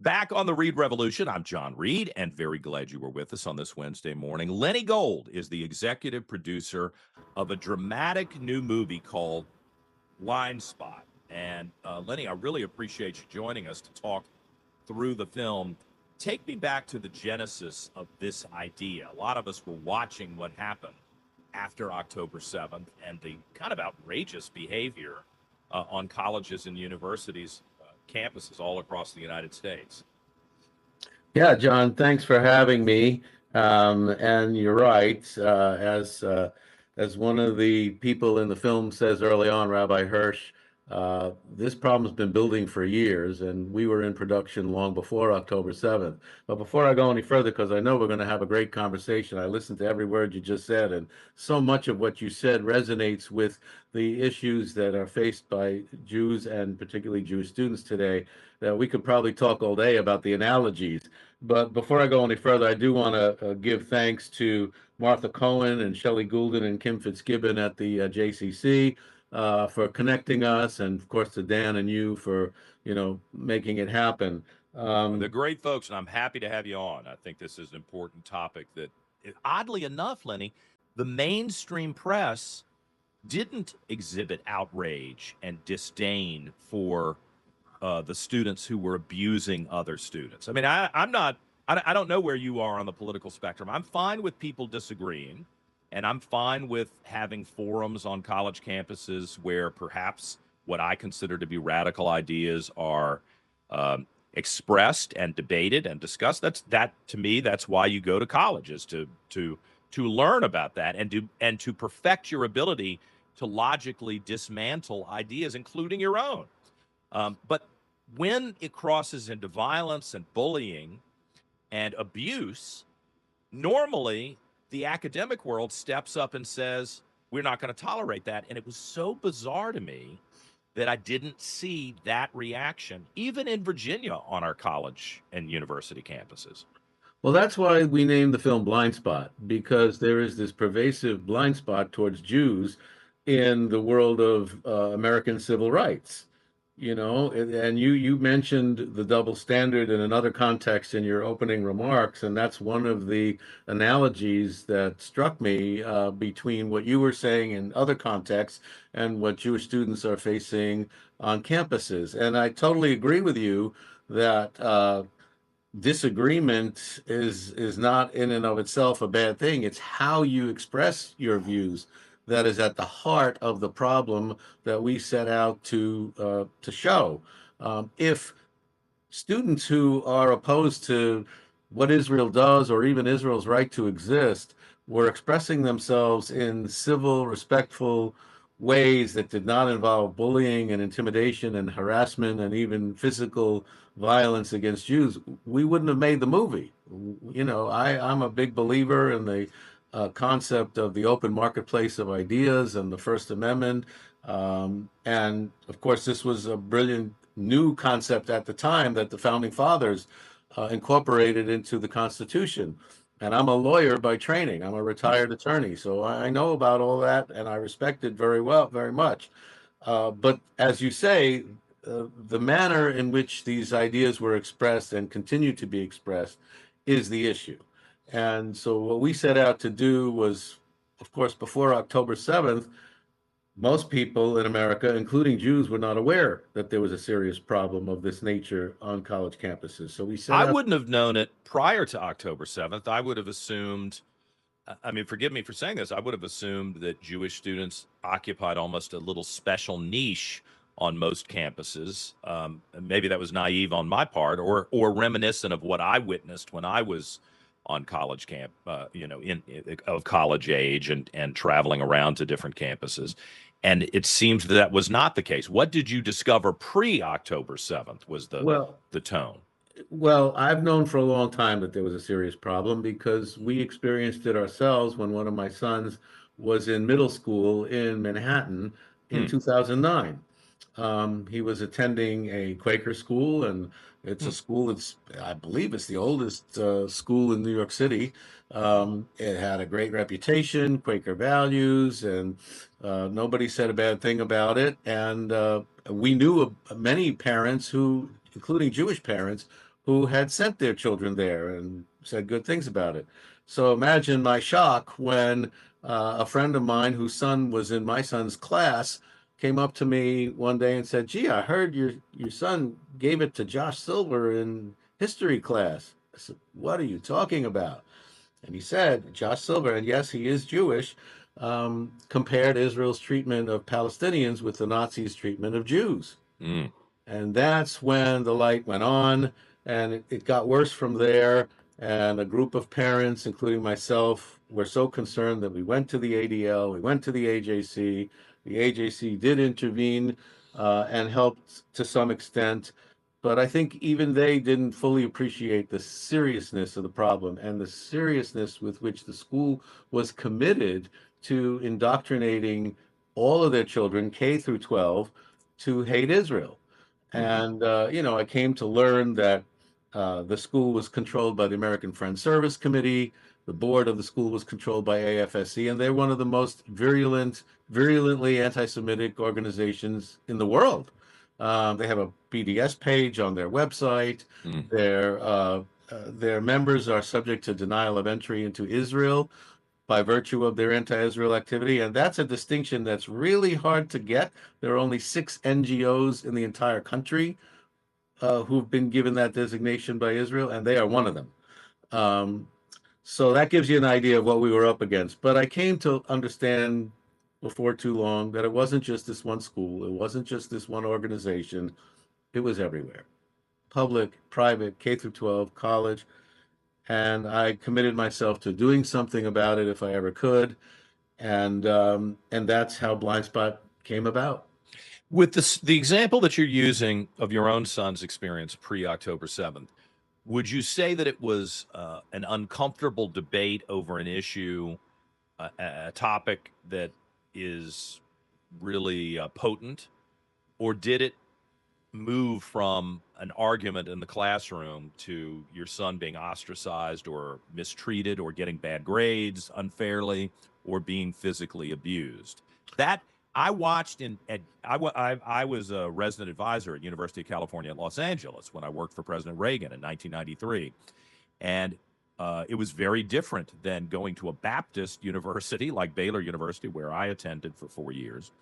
Back on the Reid Revolution, I'm John Reid, and very glad you were with us on this Wednesday morning. Lenny Gold is the executive producer of a dramatic new movie called Blind Spot. And Lenny, I really appreciate you joining us to talk through the film. Take me back to the genesis of this idea. A lot of us were watching what happened after October 7th and the kind of outrageous behavior on colleges and universities, campuses all across the United States. Yeah, John, thanks for having me. And you're right. As one of the people in the film says early on, Rabbi Hirsch, this problem's been building for years, and we were in production long before October 7th. But before I go any further, because I know we're going to have a great conversation, I listened to every word you just said, and so much of what you said resonates with the issues that are faced by Jews and particularly Jewish students today, that we could probably talk all day about the analogies. But before I go any further, I do want to give thanks to Martha Cohen and Shelley Goulden and Kim Fitzgibbon at the JCC for connecting us, and of course to Dan and you for making it happen. They're great folks, and I'm happy to have you on. I think this is an important topic that, oddly enough, Lenny, the mainstream press didn't exhibit outrage and disdain for the students who were abusing other students. I mean, I don't know where you are on the political spectrum. I'm fine with people disagreeing, and I'm fine with having forums on college campuses where perhaps what I consider to be radical ideas are expressed and debated and discussed. That to me, that's why you go to college, is to learn about that and to perfect your ability to logically dismantle ideas, including your own. But when it crosses into violence and bullying and abuse, normally the academic world steps up and says, we're not going to tolerate that. And it was so bizarre to me that I didn't see that reaction, even in Virginia on our college and university campuses. Well, that's why we named the film Blind Spot, because there is this pervasive blind spot towards Jews in the world of American civil rights. And you mentioned the double standard in another context in your opening remarks, and that's one of the analogies that struck me between what you were saying in other contexts and what Jewish students are facing on campuses. And I totally agree with you that disagreement is not in and of itself a bad thing. It's how you express your views that is at the heart of the problem that we set out to show. If students who are opposed to what Israel does, or even Israel's right to exist, were expressing themselves in civil, respectful ways that did not involve bullying and intimidation and harassment and even physical violence against Jews, we wouldn't have made the movie. I'm a big believer in the concept of the open marketplace of ideas and the First Amendment. And of course, this was a brilliant new concept at the time that the founding fathers incorporated into the Constitution. And I'm a lawyer by training. I'm a retired attorney, so I know about all that, and I respect it very well, very much. But as you say, the manner in which these ideas were expressed and continue to be expressed is the issue. And so what we set out to do was, of course, before October 7th, most people in America, including Jews, were not aware that there was a serious problem of this nature on college campuses. So we set I out. wouldn't have known it prior to October 7th. I would have assumed, I mean, forgive me for saying this, I would have assumed that Jewish students occupied almost a little special niche on most campuses. Maybe that was naive on my part, or reminiscent of what I witnessed when I was on college camp, of college age and traveling around to different campuses. And it seems that was not the case. What did you discover pre-October 7th was Well, the tone? Well, I've known for a long time that there was a serious problem because we experienced it ourselves when one of my sons was in middle school in Manhattan in Hmm. 2009. He was attending a Quaker school, and it's a Hmm. school that's, I believe, it's the oldest school in New York City. It had a great reputation, Quaker values, and nobody said a bad thing about it. And we knew of many parents who, including Jewish parents, who had sent their children there and said good things about it. So imagine my shock when a friend of mine whose son was in my son's class came up to me one day and said, "Gee, I heard your son gave it to Josh Silver in history class." I said, "What are you talking about?" And he said, Josh Silver, and yes, he is Jewish, compared Israel's treatment of Palestinians with the Nazis' treatment of Jews. Mm. And that's when the light went on, and it got worse from there. And a group of parents, including myself, were so concerned that we went to the ADL, we went to the AJC. The AJC did intervene and helped to some extent. But I think even they didn't fully appreciate the seriousness of the problem and the seriousness with which the school was committed to indoctrinating all of their children, K through 12, to hate Israel. Mm-hmm. And, I came to learn that the school was controlled by the American Friends Service Committee. The board of the school was controlled by AFSC, and they're one of the most virulently anti-Semitic organizations in the world. They have a BDS page on their website. Mm. Their members are subject to denial of entry into Israel by virtue of their anti-Israel activity, and that's a distinction that's really hard to get. There are only 6 NGOs in the entire country who've been given that designation by Israel, and they are one of them. Um, so that gives you an idea of what we were up against. But I came to understand before too long that it wasn't just this one school, it wasn't just this one organization, it was everywhere. Public, private, K through 12, college, and I committed myself to doing something about it if I ever could, and that's how Blind Spot came about. With the example that you're using of your own son's experience pre-October 7th, would you say that it was an uncomfortable debate over an issue, a topic that is really potent, or did it move from an argument in the classroom to your son being ostracized or mistreated or getting bad grades unfairly or being physically abused? That I watched I was a resident advisor at University of California at Los Angeles when I worked for President Reagan in 1993, and it was very different than going to a Baptist university like Baylor University, where I attended for 4 years.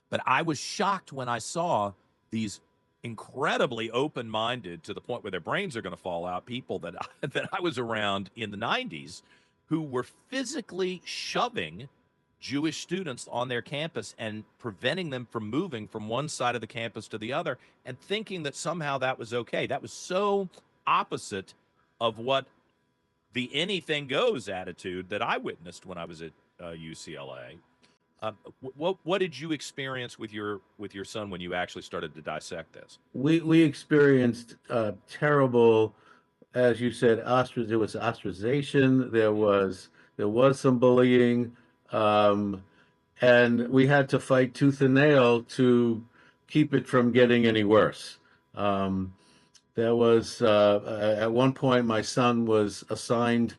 But I was shocked when I saw these incredibly open-minded, to the point where their brains are going to fall out, people that I was around in the 90s who were physically shoving Jewish students on their campus and preventing them from moving from one side of the campus to the other, and thinking that somehow that was okay. That was so opposite of what the anything goes attitude that I witnessed when I was at UCLA. What did you experience with your son when you actually started to dissect this? We experienced terrible, as you said, there was ostracization, there was some bullying, um, and we had to fight tooth and nail to keep it from getting any worse. There was at one point my son was assigned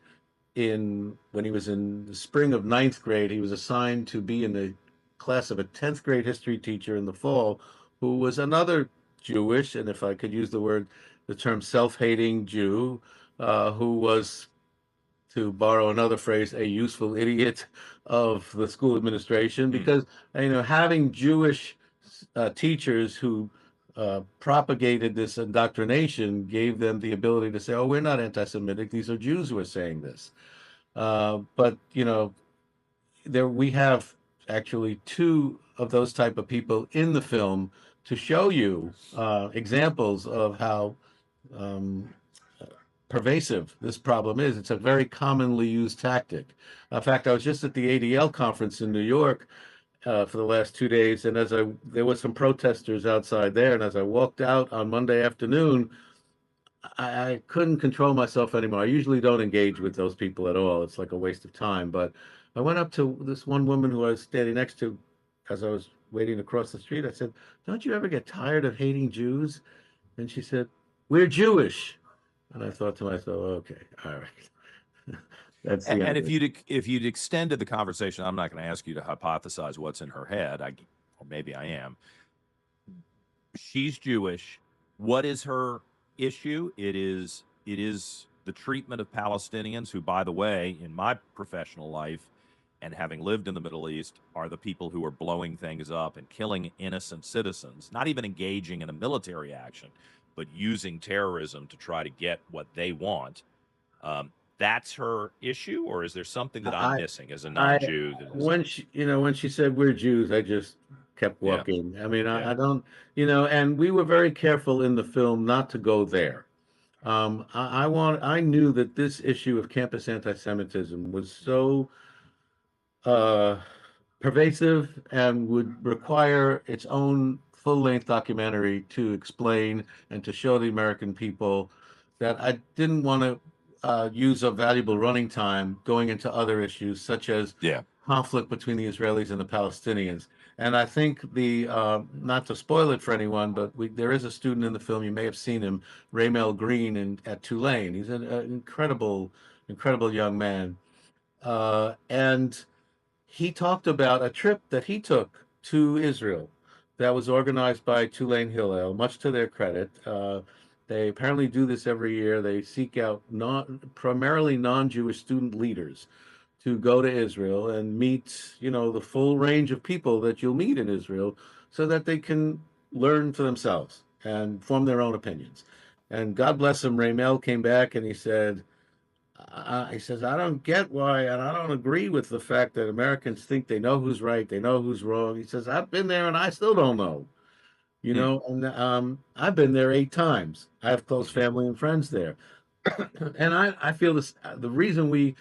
when he was in the spring of ninth grade, he was assigned to be in the class of a 10th grade history teacher in the fall, who was another Jewish, and if I could use the term self-hating Jew, who was, to borrow another phrase, a useful idiot of the school administration, because having Jewish teachers who propagated this indoctrination gave them the ability to say, "Oh, we're not anti-Semitic; these are Jews who are saying this." But there we have actually 2 of those type of people in the film to show you examples of how um, pervasive this problem is. It's a very commonly used tactic. In fact, I was just at the ADL conference in New York for the last 2 days, and there were some protesters outside there, and as I walked out on Monday afternoon, I couldn't control myself anymore. I usually don't engage with those people at all. It's like a waste of time. But I went up to this one woman who I was standing next to as I was waiting to cross the street. I said, "Don't you ever get tired of hating Jews?" And she said, "We're Jewish." And I thought to myself, okay, all right. That's the And end of it. if you'd extended the conversation, I'm not going to ask you to hypothesize what's in her head. Or maybe I am. She's Jewish. What is her issue. It is the treatment of Palestinians, who, by the way, in my professional life and having lived in the Middle East, are the people who are blowing things up and killing innocent citizens, not even engaging in a military action, but using terrorism to try to get what they want. That's her issue, or is there something that I'm I, missing as a I, non-Jew that is? when she, when she said we're Jews, I just kept Yeah, walking. I mean, yeah, I don't, and we were very careful in the film not to go there. I knew that this issue of campus anti-Semitism was so uh, pervasive and would require its own full-length documentary to explain and to show the American people that I didn't want to use a valuable running time going into other issues such as yeah. conflict between the Israelis and the Palestinians. And I think not to spoil it for anyone, but there is a student in the film, you may have seen him, Raymel Green at Tulane. He's an incredible, incredible young man. And he talked about a trip that he took to Israel that was organized by Tulane Hillel, much to their credit. They apparently do this every year. They seek out primarily non-Jewish student leaders to go to Israel and meet, the full range of people that you'll meet in Israel so that they can learn for themselves and form their own opinions. And God bless him, Raymel came back and he says, I don't get why, and I don't agree with the fact that Americans think they know who's right, they know who's wrong. He says, I've been there and I still don't know, Hmm. and I've been there 8 times. I have close Hmm. family and friends there. And I feel this, the reason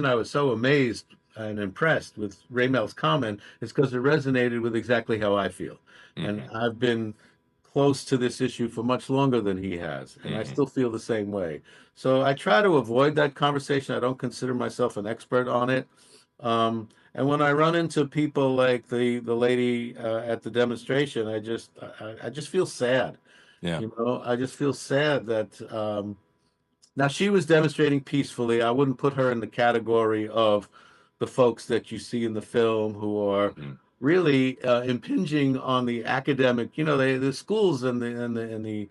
I was so amazed and impressed with Raymel's comment is because it resonated with exactly how I feel. And Hmm. I've been close to this issue for much longer than he has, and I Hmm. still feel the same way. So I try to avoid that conversation. I don't consider myself an expert on it. And when I run into people like the lady at the demonstration, I just feel sad. Yeah. I just feel sad that now she was demonstrating peacefully. I wouldn't put her in the category of the folks that you see in the film who are Hmm. really impinging on the academic. The schools and the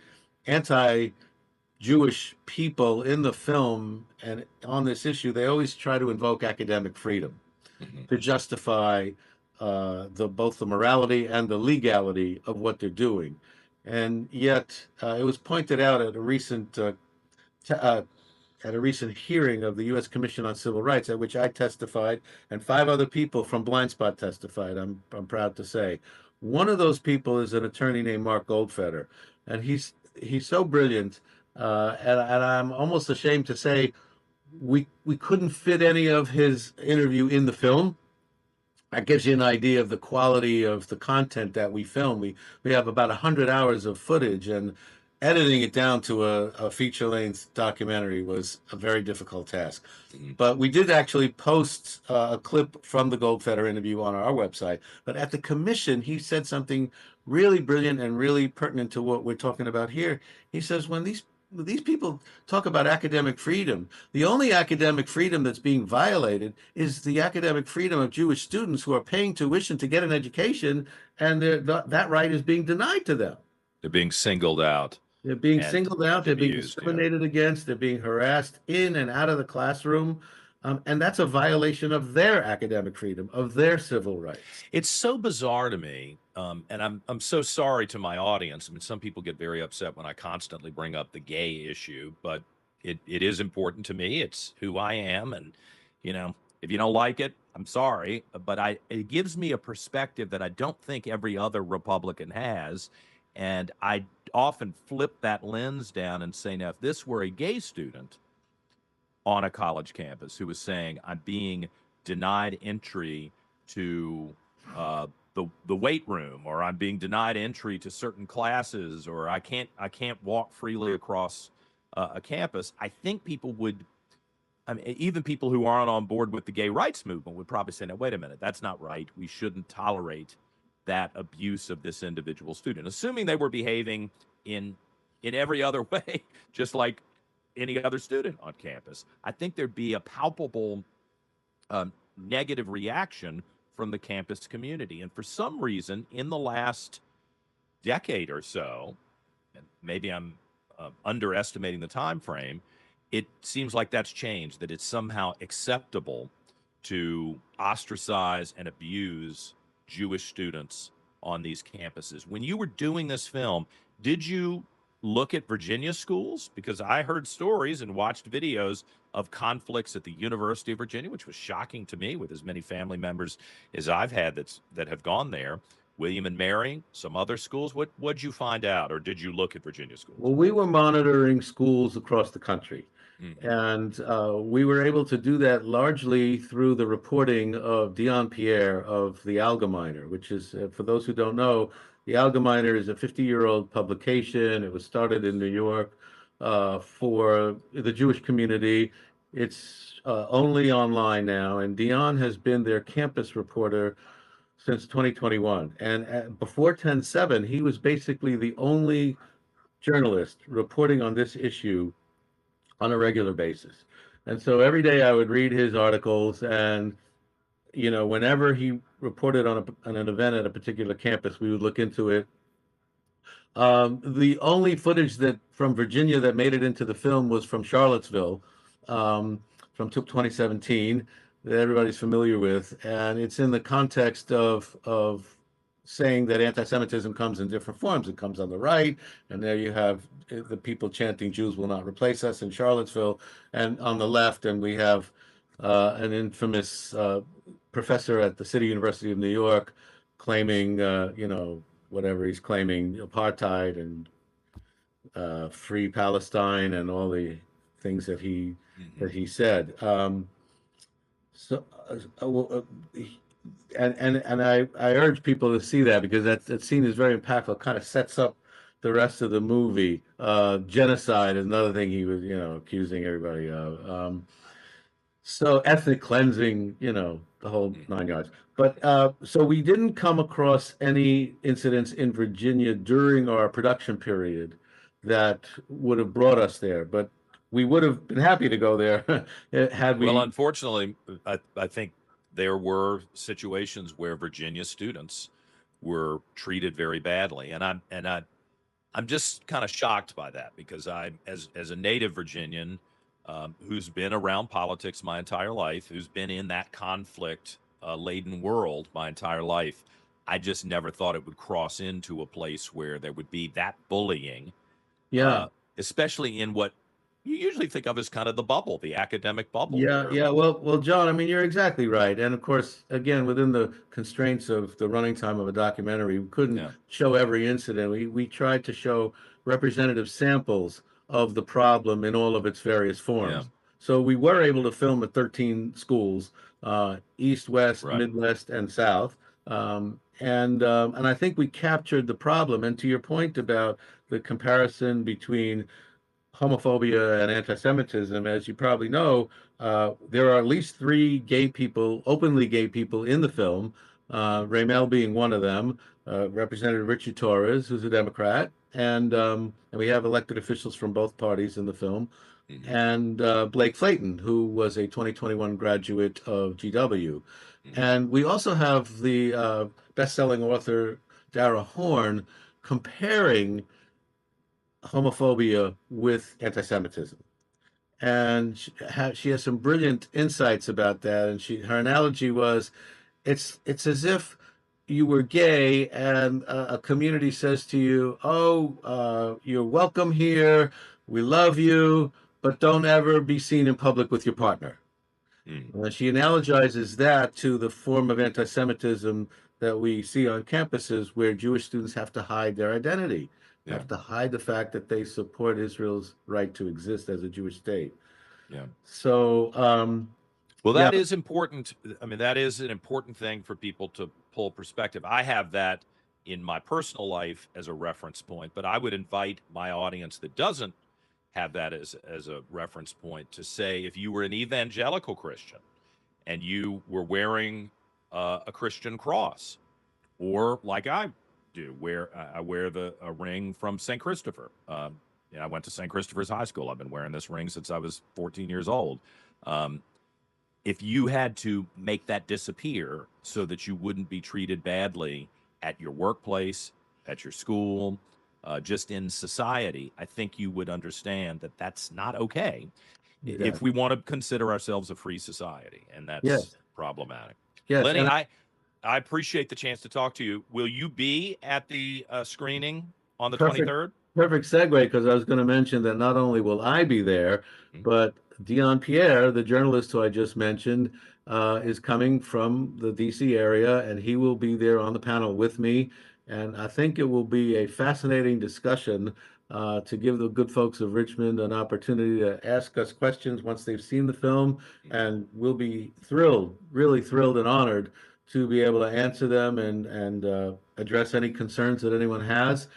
anti-Jewish people in the film and on this issue, they always try to invoke academic freedom Hmm. to justify both the morality and the legality of what they're doing. And yet, it was pointed out t- uh, at a recent hearing of the U.S. Commission on Civil Rights, at which I testified, and 5 other people from Blind Spot testified. I'm proud to say, one of those people is an attorney named Mark Goldfeder, and he's so brilliant, and I'm almost ashamed to say we couldn't fit any of his interview in the film. That gives you an idea of the quality of the content that we film. We have about 100 hours of footage, and editing it down to a feature length documentary was a very difficult task. Hmm. But we did actually post a clip from the Goldfeder interview on our website. But at the commission, he said something really brilliant and really pertinent to what we're talking about here. He says, when these people talk about academic freedom, the only academic freedom that's being violated is the academic freedom of Jewish students who are paying tuition to get an education, and that right is being denied to them. They're being singled out They're being and singled out, they're being abused. Yeah. discriminated against, they're being harassed in and out of the classroom. And that's a violation of their academic freedom, of their civil rights. It's so bizarre to me, and I'm so sorry to my audience. I mean, some people get very upset when I constantly bring up the gay issue, but it is important to me. It's who I am, and you know, if you don't like it, I'm sorry, but it gives me a perspective that I don't think every other Republican has, and I often flip that lens down and say, now, if this were a gay student on a college campus who was saying, I'm being denied entry to the weight room, or I'm being denied entry to certain classes, or I can't walk freely across a campus, I think people would. I mean, even people who aren't on board with the gay rights movement would probably say, "No, wait a minute, that's not right. We shouldn't tolerate that abuse of this individual student," assuming they were behaving in every other way, just like any other student on campus. I think there'd be a palpable negative reaction from the campus community. And for some reason, in the last decade or so, and maybe I'm underestimating the time frame. It seems like that's changed, that it's somehow acceptable to ostracize and abuse Jewish students on these campuses. When you were doing this film, did you look at Virginia schools? Because I heard stories and watched videos of conflicts at the University of Virginia, which was shocking to me with as many family members as I've had that have gone there. William and Mary, some other schools. What'd you find out, or did you look at Virginia schools? Well, we were monitoring schools across the country, Mhm. and we were able to do that largely through the reporting of Dion Pierre of the Algemeiner, which is, for those who don't know, the Algemeiner is a 50-year-old publication. It was started in New York for the Jewish community. It's only online now, and Dion has been their campus reporter since 2021. And before 10/7, he was basically the only journalist reporting on this issue on a regular basis. And so every day I would read his articles, and whenever he reported on an event at a particular campus, we would look into it. The only footage that from Virginia that made it into the film was from Charlottesville, from 2017, that everybody's familiar with, and it's in the context of saying that anti-Semitism comes in different forms. It comes on the right, and there you have the people chanting "Jews will not replace us" in Charlottesville, and on the left, and we have an infamous professor at the City University of New York claiming, whatever he's claiming, apartheid and free Palestine and all the things that he said. So, and I urge people to see that, because that scene is very impactful. It kind of sets up the rest of the movie. Genocide is another thing he was, accusing everybody of. So ethnic cleansing, the whole nine yards. But so we didn't come across any incidents in Virginia during our production period that would have brought us there. But we would have been happy to go there had Well, we. unfortunately, I think there were situations where Virginia students were treated very badly, and I'm just kind of shocked by that, because as a native Virginian, who's been around politics my entire life, who's been in that conflict laden world my entire life, I just never thought it would cross into a place where there would be that bullying, Yeah. uh, especially in what you usually think of as kind of the bubble, the academic bubble, Yeah, where yeah. Well, John, I mean, you're exactly right. And of course, again, within the constraints of the running time of a documentary, we couldn't yeah, show every incident. We tried to show representative samples of the problem in all of its various yeah, forms. So we were able to film at 13 schools, East, West, right, Midwest, and South. And I think we captured the problem. And to your point about the comparison between homophobia and anti-Semitism, as you probably know, there are at least three gay people, openly gay people in the film, Raymel being one of them, Representative Richard Torres, who's a Democrat, and we have elected officials from both parties in the film, hmm and Blake Flayton, who was a 2021 graduate of GW. hmm And we also have the best-selling author Dara Horn comparing homophobia with anti-Semitism. And she has some brilliant insights about that. And her analogy was, it's as if you were gay and a community says to you, "Oh, you're welcome here. We love you, but don't ever be seen in public with your partner." hmm She analogizes that to the form of anti-Semitism that we see on campuses, where Jewish students have to hide their identity, yeah, have to hide the fact that they support Israel's right to exist as a Jewish state. yeah. So, Well, yeah, that is important. I mean, that is an important thing for people to pull perspective. I have that in my personal life as a reference point, but I would invite my audience that doesn't have that as a reference point to say, if you were an evangelical Christian and you were wearing a Christian cross, or like I do, where I wear a ring from St. Christopher. I went to St. Christopher's High School. I've been wearing this ring since I was 14 years old. Um, if you had to make that disappear so that you wouldn't be treated badly at your workplace, at your school, just in society, I think you would understand that that's not okay if Yes. we want to consider ourselves a free society, and that's Yes. problematic. Yes. Lenny, And I appreciate the chance to talk to you. Will you be at the screening on the perfect, 23rd? perfect segue, because I was going to mention that not only will I be there, Mhm. but Dion Pierre, the journalist who I just mentioned, is coming from the DC area, and he will be there on the panel with me. And I think it will be a fascinating discussion to give the good folks of Richmond an opportunity to ask us questions once they've seen the film. And we'll be thrilled, really thrilled and honored to be able to answer them and address any concerns that anyone has.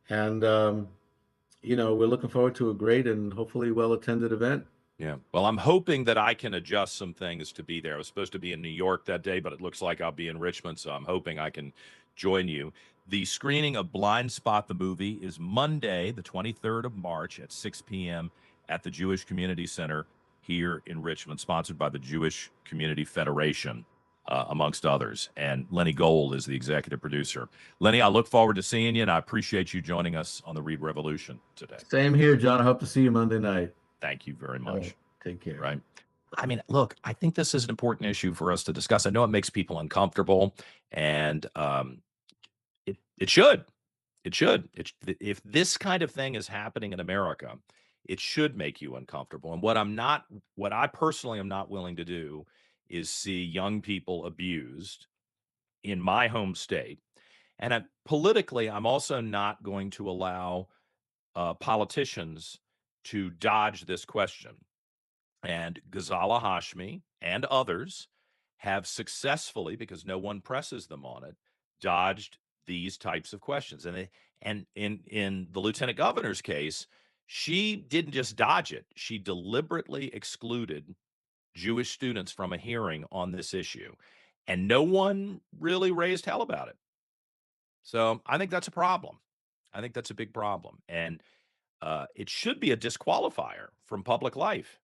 And we're looking forward to a great and hopefully well-attended event. Yeah. Well, I'm hoping that I can adjust some things to be there. I was supposed to be in New York that day, but it looks like I'll be in Richmond, so I'm hoping I can join you. The screening of Blind Spot the movie is Monday, the 23rd of March at 6 p.m. at the Jewish Community Center here in Richmond, sponsored by the Jewish Community Federation, amongst others. And Lenny Gold is the executive producer. Lenny, I look forward to seeing you, and I appreciate you joining us on the Reid Revolution today. Same here, John. I hope to see you Monday night. Thank you very All right. much. Take care. Right. I mean, look, I think this is an important issue for us to discuss. I know it makes people uncomfortable, and it should. It should. If this kind of thing is happening in America, it should make you uncomfortable. And what I personally am not willing to do is see young people abused in my home state. And politically, I'm also not going to allow politicians to dodge this question. And Ghazala Hashmi and others have successfully, because no one presses them on it, dodged these types of questions. And in the lieutenant governor's case, she didn't just dodge it; she deliberately excluded Jewish students from a hearing on this issue, and no one really raised hell about it. So I think that's a problem. I think that's a big problem, and it should be a disqualifier from public life.